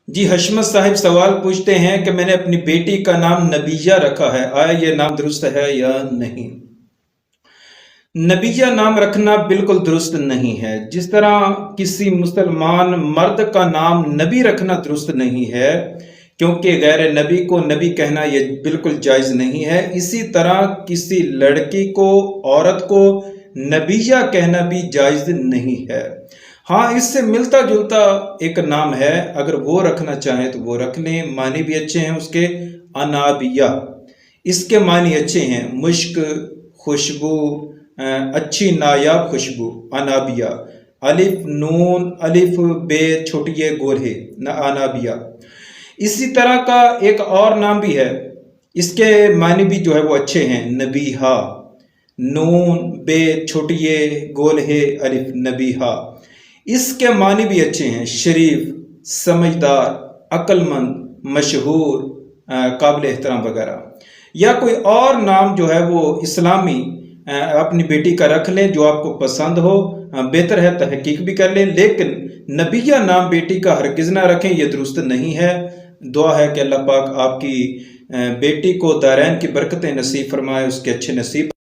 جی حشمت صاحب سوال پوچھتے ہیں کہ میں نے اپنی بیٹی کا نام نبیہ رکھا ہے، آیا یہ نام درست ہے یا نہیں؟ نبیہ نام رکھنا بالکل درست نہیں ہے، جس طرح کسی مسلمان مرد کا نام نبی رکھنا درست نہیں ہے، کیونکہ غیر نبی کو نبی کہنا یہ بالکل جائز نہیں ہے، اسی طرح کسی لڑکی کو، عورت کو نبیہ کہنا بھی جائز نہیں ہے۔ ہاں، اس سے ملتا جلتا ایک نام ہے، اگر وہ رکھنا چاہیں تو وہ رکھ لیں، معنی بھی اچھے ہیں اس کے۔ انابیہ، اس کے معنی اچھے ہیں، مشک، خوشبو، اچھی نایاب خوشبو، انابیہ۔ الف نون الف بے چھوٹیے گولہے، انابیہ۔ اسی طرح کا ایک اور نام بھی ہے، اس کے معنی بھی جو ہے وہ اچھے ہیں، نبیہا، نون بے چھوٹیے گولہے الف، نبیہا۔ اس کے معنی بھی اچھے ہیں، شریف، سمجھدار، عقل مند، مشہور، قابل احترام وغیرہ۔ یا کوئی اور نام جو ہے وہ اسلامی اپنی بیٹی کا رکھ لیں جو آپ کو پسند ہو، بہتر ہے تحقیق بھی کر لیں، لیکن نبیہ نام بیٹی کا ہرگز نہ رکھیں، یہ درست نہیں ہے۔ دعا ہے کہ اللہ پاک آپ کی بیٹی کو دارین کی برکتیں نصیب فرمائے، اس کے اچھے نصیب